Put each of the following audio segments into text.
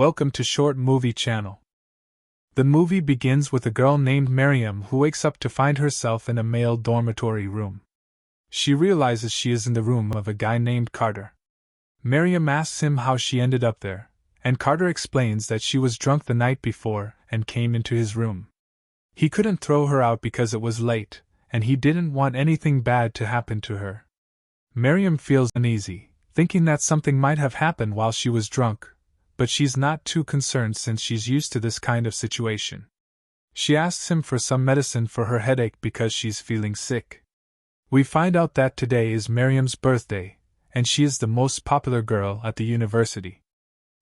Welcome to Short Movie Channel. The movie begins with a girl named Meryem who wakes up to find herself in a male dormitory room. She realizes she is in the room of a guy named Carter. Meryem asks him how she ended up there, and Carter explains that she was drunk the night before and came into his room. He couldn't throw her out because it was late, and he didn't want anything bad to happen to her. Meryem feels uneasy, thinking that something might have happened while she was drunk, but she's not too concerned since she's used to this kind of situation. She asks him for some medicine for her headache because she's feeling sick. We find out that today is Meryem's birthday, and she is the most popular girl at the university.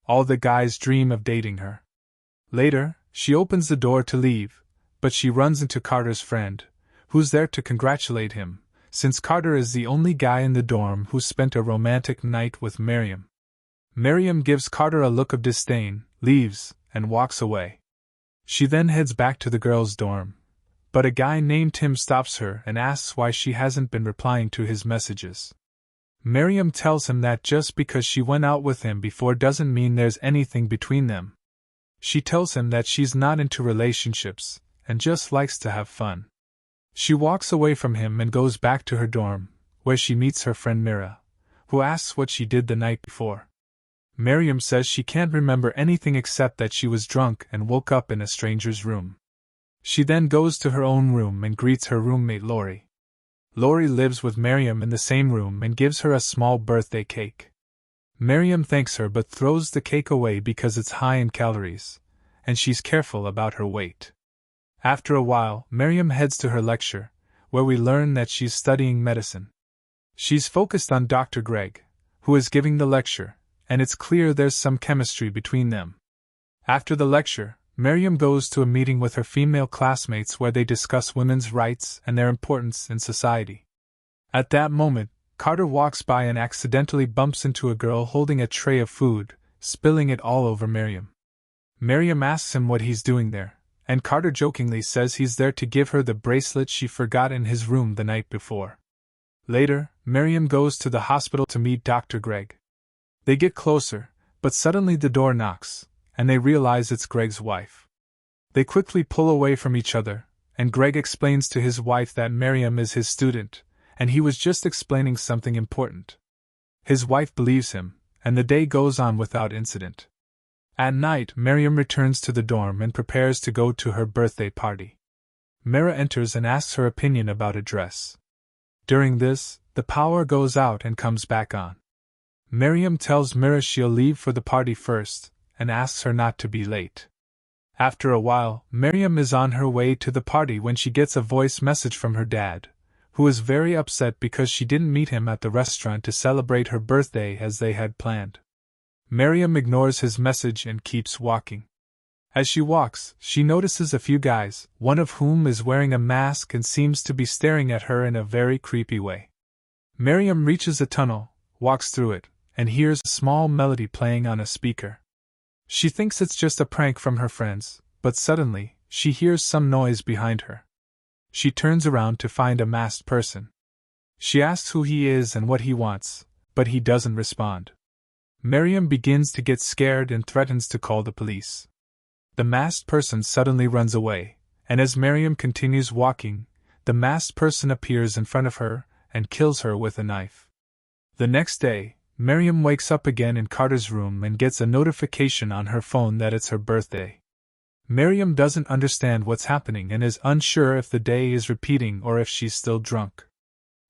All the guys dream of dating her. Later, she opens the door to leave, but she runs into Carter's friend, who's there to congratulate him, since Carter is the only guy in the dorm who spent a romantic night with Meryem. Meryem gives Carter a look of disdain, leaves, and walks away. She then heads back to the girls' dorm, but a guy named Tim stops her and asks why she hasn't been replying to his messages. Meryem tells him that just because she went out with him before doesn't mean there's anything between them. She tells him that she's not into relationships, and just likes to have fun. She walks away from him and goes back to her dorm, where she meets her friend Mira, who asks what she did the night before. Meryem says she can't remember anything except that she was drunk and woke up in a stranger's room. She then goes to her own room and greets her roommate Lori. Lori lives with Meryem in the same room and gives her a small birthday cake. Meryem thanks her but throws the cake away because it's high in calories, and she's careful about her weight. After a while, Meryem heads to her lecture, where we learn that she's studying medicine. She's focused on Dr. Greg, who is giving the lecture, and it's clear there's some chemistry between them. After the lecture, Meryem goes to a meeting with her female classmates where they discuss women's rights and their importance in society. At that moment, Carter walks by and accidentally bumps into a girl holding a tray of food, spilling it all over Meryem. Meryem asks him what he's doing there, and Carter jokingly says he's there to give her the bracelet she forgot in his room the night before. Later, Meryem goes to the hospital to meet Dr. Greg. They get closer, but suddenly the door knocks, and they realize it's Greg's wife. They quickly pull away from each other, and Greg explains to his wife that Meryem is his student, and he was just explaining something important. His wife believes him, and the day goes on without incident. At night, Meryem returns to the dorm and prepares to go to her birthday party. Mira enters and asks her opinion about a dress. During this, the power goes out and comes back on. Meryem tells Mira she'll leave for the party first, and asks her not to be late. After a while, Meryem is on her way to the party when she gets a voice message from her dad, who is very upset because she didn't meet him at the restaurant to celebrate her birthday as they had planned. Meryem ignores his message and keeps walking. As she walks, she notices a few guys, one of whom is wearing a mask and seems to be staring at her in a very creepy way. Meryem reaches a tunnel, walks through it, and hears a small melody playing on a speaker. She thinks it's just a prank from her friends, but suddenly, she hears some noise behind her. She turns around to find a masked person. She asks who he is and what he wants, but he doesn't respond. Meryem begins to get scared and threatens to call the police. The masked person suddenly runs away, and as Meryem continues walking, the masked person appears in front of her and kills her with a knife. The next day, Meryem wakes up again in Carter's room and gets a notification on her phone that it's her birthday. Meryem doesn't understand what's happening and is unsure if the day is repeating or if she's still drunk.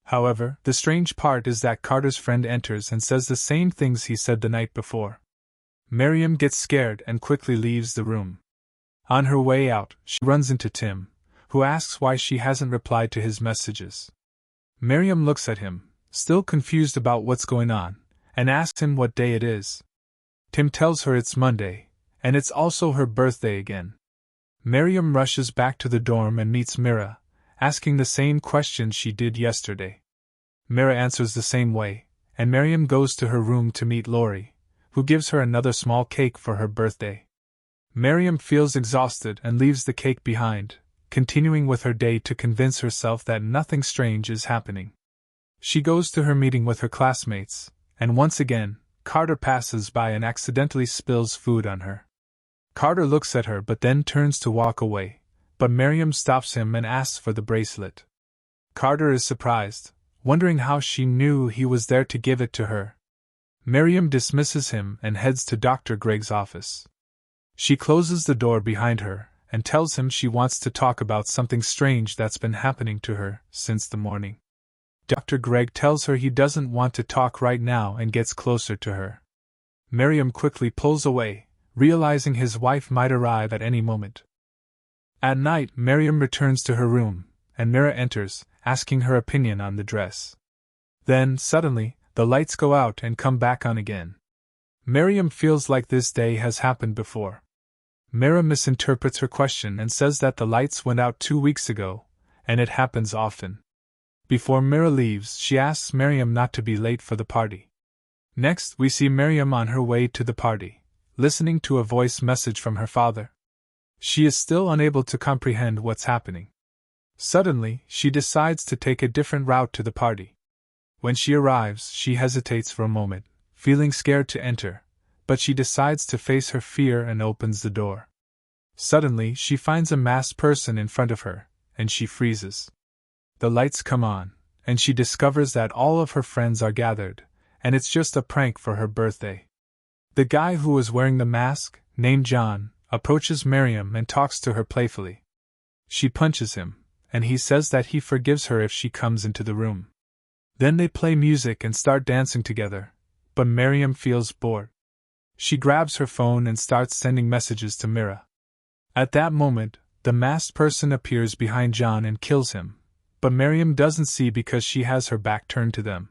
However, the strange part is that Carter's friend enters and says the same things he said the night before. Meryem gets scared and quickly leaves the room. On her way out, she runs into Tim, who asks why she hasn't replied to his messages. Meryem looks at him, still confused about what's going on, and asks him what day it is. Tim tells her it's Monday, and it's also her birthday again. Meryem rushes back to the dorm and meets Mira, asking the same questions she did yesterday. Mira answers the same way, and Meryem goes to her room to meet Lori, who gives her another small cake for her birthday. Meryem feels exhausted and leaves the cake behind, continuing with her day to convince herself that nothing strange is happening. She goes to her meeting with her classmates, and once again, Carter passes by and accidentally spills food on her. Carter looks at her but then turns to walk away, but Meryem stops him and asks for the bracelet. Carter is surprised, wondering how she knew he was there to give it to her. Meryem dismisses him and heads to Dr. Gregg's office. She closes the door behind her and tells him she wants to talk about something strange that's been happening to her since the morning. Dr. Gregg tells her he doesn't want to talk right now and gets closer to her. Meryem quickly pulls away, realizing his wife might arrive at any moment. At night, Meryem returns to her room, and Mira enters, asking her opinion on the dress. Then, suddenly, the lights go out and come back on again. Meryem feels like this day has happened before. Mira misinterprets her question and says that the lights went out 2 weeks ago, and it happens often. Before Mira leaves, she asks Meryem not to be late for the party. Next, we see Meryem on her way to the party, listening to a voice message from her father. She is still unable to comprehend what's happening. Suddenly, she decides to take a different route to the party. When she arrives, she hesitates for a moment, feeling scared to enter, but she decides to face her fear and opens the door. Suddenly, she finds a masked person in front of her, and she freezes. The lights come on, and she discovers that all of her friends are gathered, and it's just a prank for her birthday. The guy who was wearing the mask, named John, approaches Meryem and talks to her playfully. She punches him, and he says that he forgives her if she comes into the room. Then they play music and start dancing together, but Meryem feels bored. She grabs her phone and starts sending messages to Mira. At that moment, the masked person appears behind John and kills him, but Meryem doesn't see because she has her back turned to them.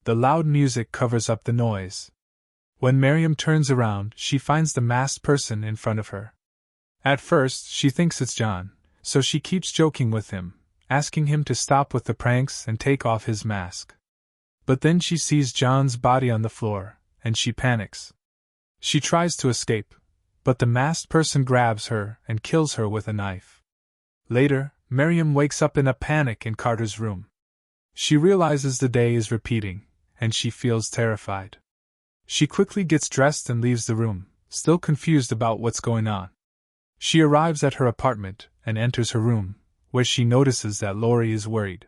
The loud music covers up the noise. When Meryem turns around, she finds the masked person in front of her. At first, she thinks it's John, so she keeps joking with him, asking him to stop with the pranks and take off his mask. But then she sees John's body on the floor, and she panics. She tries to escape, but the masked person grabs her and kills her with a knife. Later, Meryem wakes up in a panic in Carter's room. She realizes the day is repeating, and she feels terrified. She quickly gets dressed and leaves the room, still confused about what's going on. She arrives at her apartment and enters her room, where she notices that Lori is worried.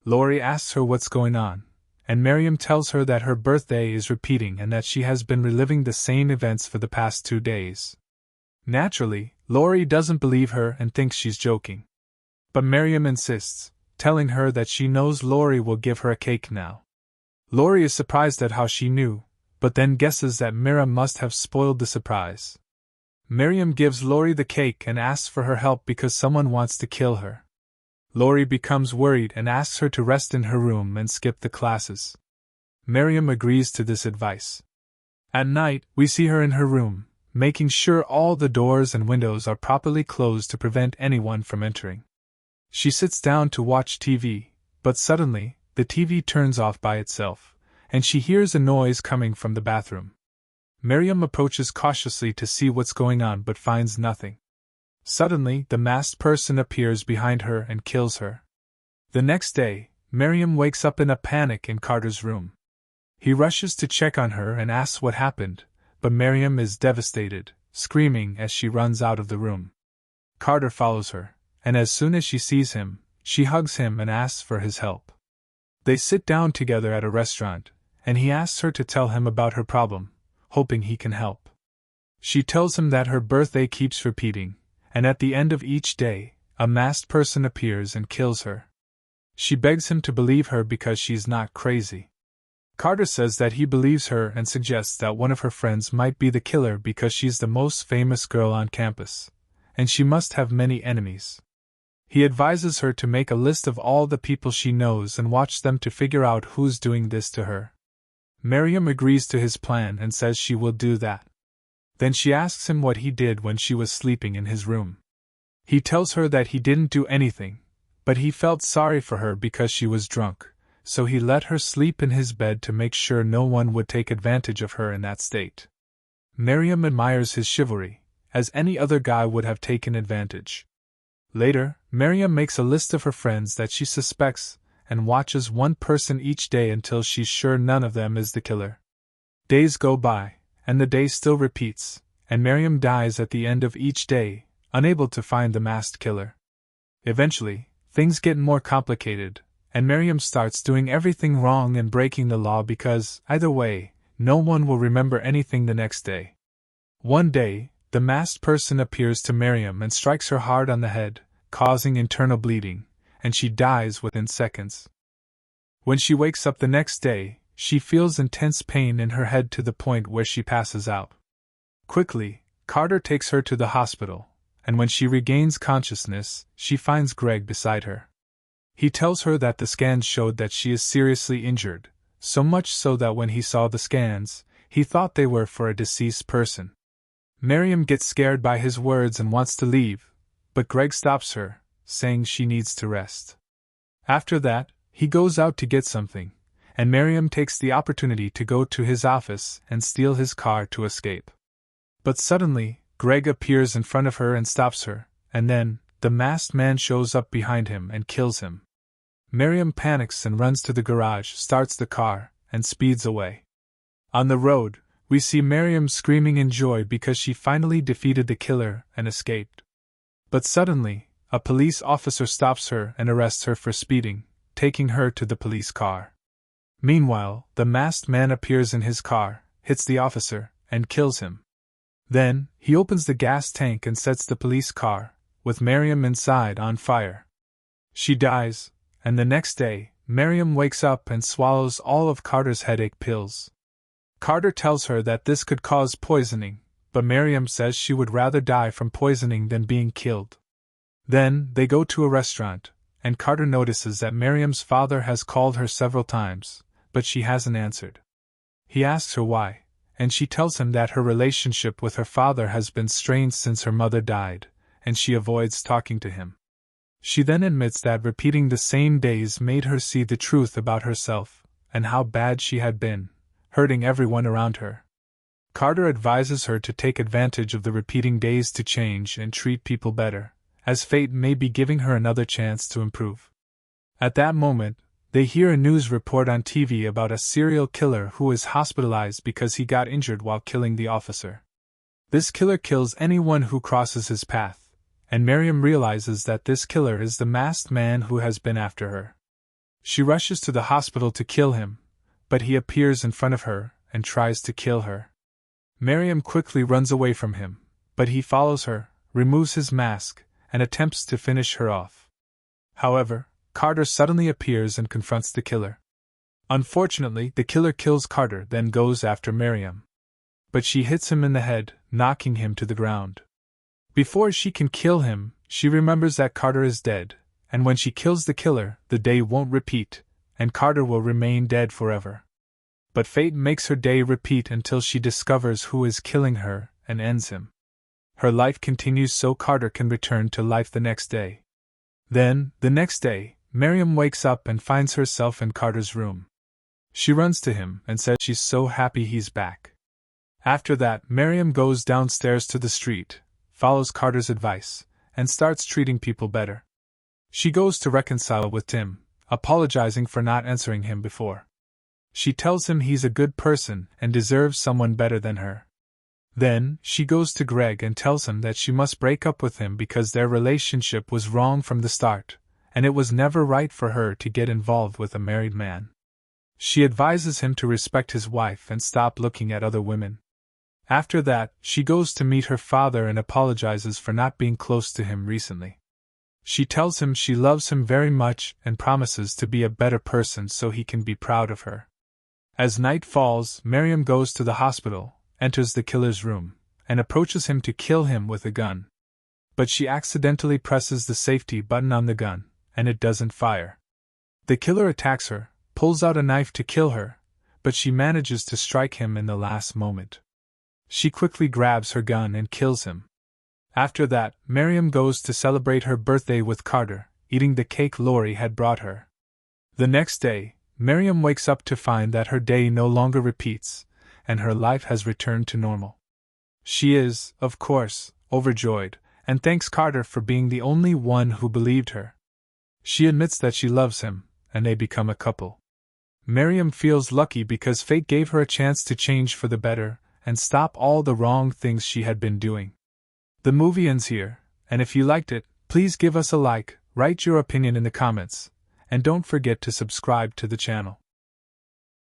Lori asks her what's going on, and Meryem tells her that her birthday is repeating and that she has been reliving the same events for the past 2 days. Naturally, Lori doesn't believe her and thinks she's joking. But Meryem insists, telling her that she knows Lori will give her a cake now. Lori is surprised at how she knew, but then guesses that Mira must have spoiled the surprise. Meryem gives Lori the cake and asks for her help because someone wants to kill her. Lori becomes worried and asks her to rest in her room and skip the classes. Meryem agrees to this advice. At night, we see her in her room, making sure all the doors and windows are properly closed to prevent anyone from entering. She sits down to watch TV, but suddenly, the TV turns off by itself, and she hears a noise coming from the bathroom. Meryem approaches cautiously to see what's going on but finds nothing. Suddenly, the masked person appears behind her and kills her. The next day, Meryem wakes up in a panic in Carter's room. He rushes to check on her and asks what happened, but Meryem is devastated, screaming as she runs out of the room. Carter follows her, and as soon as she sees him, she hugs him and asks for his help. They sit down together at a restaurant, and he asks her to tell him about her problem, hoping he can help. She tells him that her birthday keeps repeating, and at the end of each day, a masked person appears and kills her. She begs him to believe her because she's not crazy. Carter says that he believes her and suggests that one of her friends might be the killer because she's the most famous girl on campus, and she must have many enemies. He advises her to make a list of all the people she knows and watch them to figure out who's doing this to her. Meryem agrees to his plan and says she will do that. Then she asks him what he did when she was sleeping in his room. He tells her that he didn't do anything, but he felt sorry for her because she was drunk, so he let her sleep in his bed to make sure no one would take advantage of her in that state. Meryem admires his chivalry, as any other guy would have taken advantage. Later, Meryem makes a list of her friends that she suspects and watches one person each day until she's sure none of them is the killer. Days go by, and the day still repeats, and Meryem dies at the end of each day, unable to find the masked killer. Eventually, things get more complicated, and Meryem starts doing everything wrong and breaking the law because, either way, no one will remember anything the next day. One day, the masked person appears to Meryem and strikes her hard on the head, causing internal bleeding, and she dies within seconds. When she wakes up the next day, she feels intense pain in her head to the point where she passes out. Quickly, Carter takes her to the hospital, and when she regains consciousness, she finds Greg beside her. He tells her that the scans showed that she is seriously injured, so much so that when he saw the scans, he thought they were for a deceased person. Meryem gets scared by his words and wants to leave, but Greg stops her, saying she needs to rest. After that, he goes out to get something, and Meryem takes the opportunity to go to his office and steal his car to escape. But suddenly, Greg appears in front of her and stops her, and then, the masked man shows up behind him and kills him. Meryem panics and runs to the garage, starts the car, and speeds away. On the road, we see Meryem screaming in joy because she finally defeated the killer and escaped. But suddenly, a police officer stops her and arrests her for speeding, taking her to the police car. Meanwhile, the masked man appears in his car, hits the officer, and kills him. Then, he opens the gas tank and sets the police car, with Meryem inside, on fire. She dies, and the next day, Meryem wakes up and swallows all of Carter's headache pills. Carter tells her that this could cause poisoning, but Meryem says she would rather die from poisoning than being killed. Then, they go to a restaurant, and Carter notices that Meryem's father has called her several times, but she hasn't answered. He asks her why, and she tells him that her relationship with her father has been strained since her mother died, and she avoids talking to him. She then admits that repeating the same days made her see the truth about herself, and how bad she had been, hurting everyone around her. Carter advises her to take advantage of the repeating days to change and treat people better, as fate may be giving her another chance to improve. At that moment, they hear a news report on TV about a serial killer who is hospitalized because he got injured while killing the officer. This killer kills anyone who crosses his path, and Meryem realizes that this killer is the masked man who has been after her. She rushes to the hospital to kill him, but he appears in front of her and tries to kill her. Meryem quickly runs away from him, but he follows her, removes his mask, and attempts to finish her off. However, Carter suddenly appears and confronts the killer. Unfortunately, the killer kills Carter, then goes after Meryem. But she hits him in the head, knocking him to the ground. Before she can kill him, she remembers that Carter is dead, and when she kills the killer, the day won't repeat, and Carter will remain dead forever. But fate makes her day repeat until she discovers who is killing her and ends him. Her life continues so Carter can return to life the next day. Then, the next day, Meryem wakes up and finds herself in Carter's room. She runs to him and says she's so happy he's back. After that, Meryem goes downstairs to the street, follows Carter's advice, and starts treating people better. She goes to reconcile with Tim, apologizing for not answering him before. She tells him he's a good person and deserves someone better than her. Then, she goes to Greg and tells him that she must break up with him because their relationship was wrong from the start, and it was never right for her to get involved with a married man. She advises him to respect his wife and stop looking at other women. After that, she goes to meet her father and apologizes for not being close to him recently. She tells him she loves him very much and promises to be a better person so he can be proud of her. As night falls, Meryem goes to the hospital, enters the killer's room, and approaches him to kill him with a gun. But she accidentally presses the safety button on the gun, and it doesn't fire. The killer attacks her, pulls out a knife to kill her, but she manages to strike him in the last moment. She quickly grabs her gun and kills him. After that, Meryem goes to celebrate her birthday with Carter, eating the cake Lori had brought her. The next day, Meryem wakes up to find that her day no longer repeats, and her life has returned to normal. She is, of course, overjoyed, and thanks Carter for being the only one who believed her. She admits that she loves him, and they become a couple. Meryem feels lucky because fate gave her a chance to change for the better and stop all the wrong things she had been doing. The movie ends here, and if you liked it, please give us a like, write your opinion in the comments, and don't forget to subscribe to the channel.